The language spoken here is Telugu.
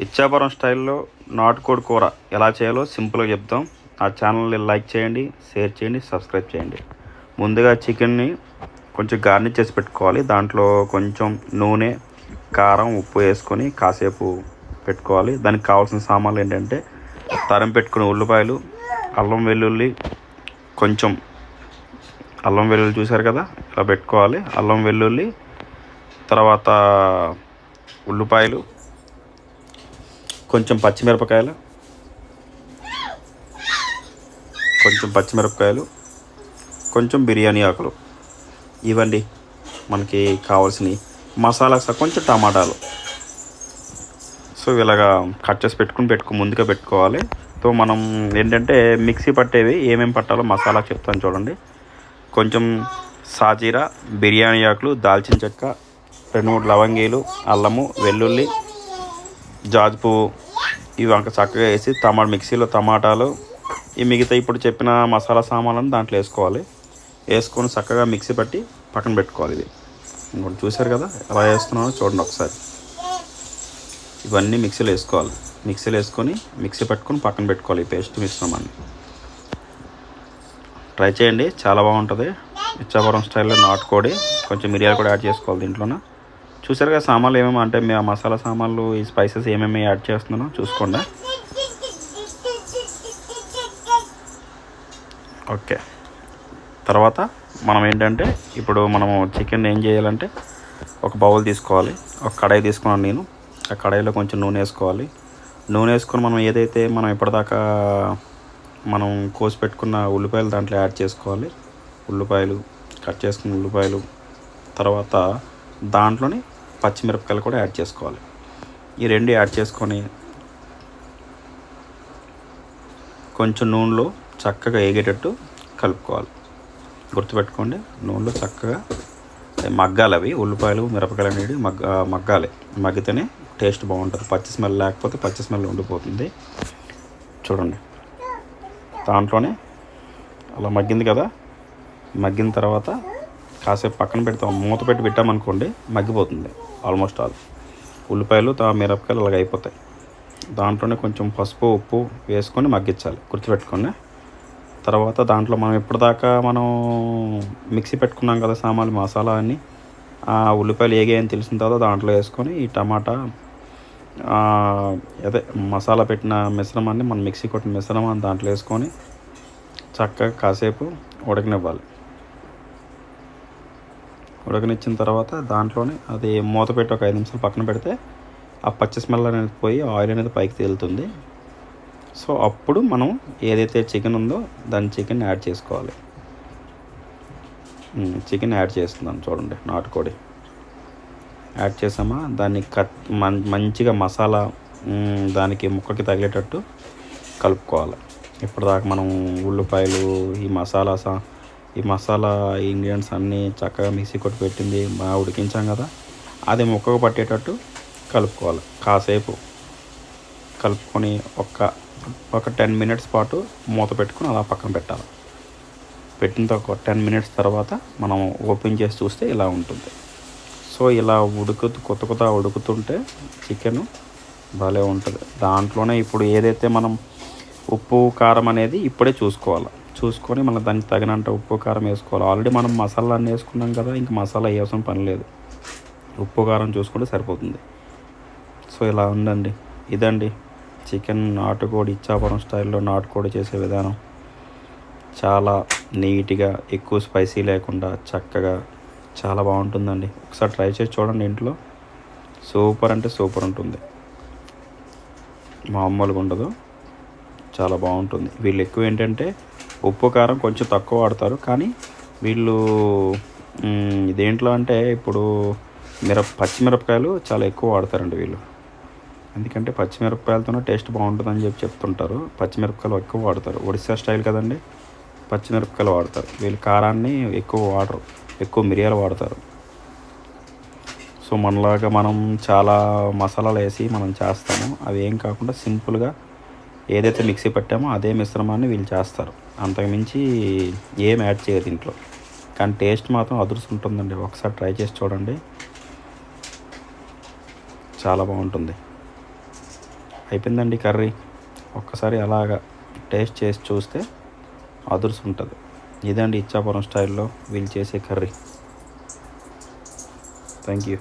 ఇచ్చాపురం స్టైల్లో నాటుకోడి కూర ఎలా చేయాలో సింపుల్గా చెప్తాం. ఆ ఛానల్ని లైక్ చేయండి, షేర్ చేయండి, సబ్స్క్రైబ్ చేయండి. ముందుగా చికెన్ని కొంచెం గార్నిష్ చేసి పెట్టుకోవాలి. దాంట్లో కొంచెం నూనె, కారం, ఉప్పు వేసుకొని కాసేపు పెట్టుకోవాలి. దానికి కావాల్సిన సామాన్లు ఏంటంటే తరం పెట్టుకునే ఉల్లిపాయలు, అల్లం వెల్లుల్లి, కొంచెం అల్లం వెల్లుల్లి చూసారు కదా, ఇలా పెట్టుకోవాలి. అల్లం వెల్లుల్లి, తర్వాత ఉల్లిపాయలు, కొంచెం పచ్చిమిరపకాయలు, కొంచెం బిర్యానీ ఆకులు, ఇవ్వండి మనకి కావాల్సినవి. మసాలా కొంచెం టమాటాలు. సో ఇలాగా కట్ చేసి ముందుగా పెట్టుకోవాలి. సో మనం ఏంటంటే మిక్సీ పట్టేవి ఏమేమి పట్టాలో మసాలా చెప్తాను చూడండి. కొంచెం సాజీరా, బిర్యానీ ఆకులు, దాల్చిన చెక్క, 2-3 లవంగీలు, అల్లము, వెల్లుల్లి, జాజి పువ్వు, ఇవి వంక చక్కగా వేసి మిక్సీలో టమాటాలు, ఈ మిగతా ఇప్పుడు చెప్పిన మసాలా సామాన్లను దాంట్లో వేసుకోవాలి. వేసుకొని చక్కగా మిక్సీ పట్టి పక్కన పెట్టుకోవాలి. ఇది ఇంకోటి చూసారు కదా ఎలా వేస్తున్నానో చూడండి ఒకసారి. ఇవన్నీ మిక్సీలో వేసుకోవాలి. మిక్సీలో వేసుకొని మిక్సీ పట్టుకొని పక్కన పెట్టుకోవాలి. ఈ పేస్ట్ మిశ్రమాన్ని ట్రై చేయండి, చాలా బాగుంటుంది. ఇచ్చాపురం స్టైల్లో నాటుకోడి, కొంచెం మిరియాలు కూడా యాడ్ చేసుకోవాలి దీంట్లోన. చూసారు కదా సామాన్లు ఏమేమి అంటే మసాలా సామాన్లు, ఈ స్పైసెస్ ఏమేమి యాడ్ చేస్తున్నానో చూసుకోండి. ఓకే, తర్వాత మనం ఏంటంటే ఇప్పుడు మనము చికెన్ ఏం చేయాలంటే ఒక బౌల్ తీసుకోవాలి. ఒక కడాయి తీసుకున్నాను నేను. ఆ కడాయిలో కొంచెం నూనె వేసుకోవాలి. నూనె వేసుకొని మనం ఇప్పటిదాకా మనం కోసి పెట్టుకున్న ఉల్లిపాయలు దాంట్లో యాడ్ చేసుకోవాలి. ఉల్లిపాయలు, కట్ చేసుకున్న ఉల్లిపాయలు, తర్వాత దాంట్లోని పచ్చిమిరపకాయలు కూడా యాడ్ చేసుకోవాలి. ఈ రెండు యాడ్ చేసుకొని కొంచెం నూనెలో చక్కగా ఏగేటట్టు కలుపుకోవాలి. గుర్తుపెట్టుకోండి, నూనెలో చక్కగా మగ్గాలి. అవి ఉల్లిపాయలు, మిరపకాయలు అనేవి మగ్గాలి. మగ్గితేనే టేస్ట్ బాగుంటుంది. పచ్చి స్మెల్ లేకపోతే పచ్చి స్మెల్ ఉండిపోతుంది. చూడండి, దాంట్లోనే అలా మగ్గింది కదా. మగ్గిన తర్వాత కాసేపు పక్కన పెడతాం. మూత పెట్టి పెట్టామనుకోండి మగ్గిపోతుంది ఆల్మోస్ట్ ఆల్. ఉల్లిపాయలు, మిరపకాయలు అలాగ అయిపోతాయి. దాంట్లోనే కొంచెం పసుపు, ఉప్పు వేసుకొని మగ్గించాలి. గుర్తుపెట్టుకోండి. తర్వాత దాంట్లో మనం ఇప్పటిదాకా మిక్సీ పెట్టుకున్నాం కదా సామాన్లు, మసాలా అన్నీ, ఉల్లిపాయలు ఏగాయని తెలిసిన తర్వాత దాంట్లో వేసుకొని ఈ టమాటా, అదే మసాలా పెట్టిన మిశ్రమాన్ని, మనం మిక్సీ కొట్టిన మిశ్రమాన్ని దాంట్లో వేసుకొని చక్కగా కాసేపు ఉడకనివ్వాలి. ఉడకనిచ్చిన తర్వాత దాంట్లోనే అది మూత పెట్టి ఒక 5 నిమిషాలు పక్కన పెడితే ఆ పచ్చి స్మెల్ అనేది పోయి ఆయిల్ అనేది పైకి తేలుతుంది. సో అప్పుడు మనం ఏదైతే చికెన్ ఉందో దాన్ని చికెన్ యాడ్ చేసుకోవాలి. చికెన్ యాడ్ చేస్తున్నాను చూడండి. నాటుకోడి యాడ్ చేసామా, దాన్ని మంచిగా మసాలా దానికి ముక్కకి తగిలేటట్టు కలుపుకోవాలి. ఇప్పటిదాకా మనం ఉల్లిపాయలు, ఈ మసాలా ఇంగ్రీడియంట్స్ అన్నీ చక్కగా మిక్సీ కొట్టి పెట్టింది బాగా ఉడికించాం కదా, అది ముక్కకు పట్టేటట్టు కలుపుకోవాలి. కాసేపు కలుపుకొని ఒక 10 మినిట్స్ పాటు మూత పెట్టుకొని అలా పక్కన పెట్టాలి. పెట్టిన ఒక 10 మినిట్స్ తర్వాత మనం ఓపెన్ చేసి చూస్తే ఇలా ఉంటుంది. సో ఇలా కొత్త ఉడుకుతుంటే చికెను భలే ఉంటుంది. దాంట్లోనే ఇప్పుడు ఏదైతే మనం ఉప్పు, కారం అనేది ఇప్పుడే చూసుకొని మనం దానికి తగినంత ఉప్పు, కారం వేసుకోవాలి. ఆల్రెడీ మనం మసాలా అన్నీ వేసుకున్నాం కదా, ఇంక మసాలా వేయాల్సిన పని లేదు. ఉప్పు, కారం చూసుకుంటే సరిపోతుంది. సో ఇలా ఉందండి. ఇదండి చికెన్ నాటుకోడి, ఇచ్చాపురం స్టైల్లో నాటుకోడి చేసే విధానం. చాలా నీట్గా, ఎక్కువ స్పైసీ లేకుండా చక్కగా చాలా బాగుంటుందండి. ఒకసారి ట్రై చేసి చూడండి ఇంట్లో. సూపర్ అంటే సూపర్ ఉంటుంది, మామూలుగా ఉండదు, చాలా బాగుంటుంది. వీళ్ళు ఎక్కువ ఏంటంటే ఉప్పు, కారం కొంచెం తక్కువ వాడతారు. కానీ వీళ్ళు దేంట్లో అంటే ఇప్పుడు పచ్చిమిరపకాయలు చాలా ఎక్కువ వాడతారండి వీళ్ళు. ఎందుకంటే పచ్చిమిరపకాయలతోనే టేస్ట్ బాగుంటుందని చెప్తుంటారు. పచ్చిమిరపకాయలు ఎక్కువ వాడతారు. ఒడిశా స్టైల్ కదండి, పచ్చిమిరపకాయలు వాడతారు. వీళ్ళు కారాన్ని ఎక్కువ వాడరు, ఎక్కువ మిరియాలు వాడతారు. సో మనలాగా మనం చాలా మసాలాలు వేసి మనం చేస్తాము. అవి ఏం కాకుండా సింపుల్గా ఏదైతే మిక్సీ పెట్టామో అదే మిశ్రమాన్ని వీళ్ళు చేస్తారు. అంతకుమించి ఏం యాడ్ చేయరు ఇంట్లో. కానీ టేస్ట్ మాత్రం అదుర్స్ ఉంటుందండి. ఒకసారి ట్రై చేసి చూడండి, చాలా బాగుంటుంది. అయిపోయిందండి కర్రీ. ఒక్కసారి అలాగా టేస్ట్ చేసి చూస్తే అదుర్స్ ఉంటుంది. ఇదండి ఇచ్చాపురం స్టైల్లో వీళ్ళు చేసే కర్రీ. Thank you.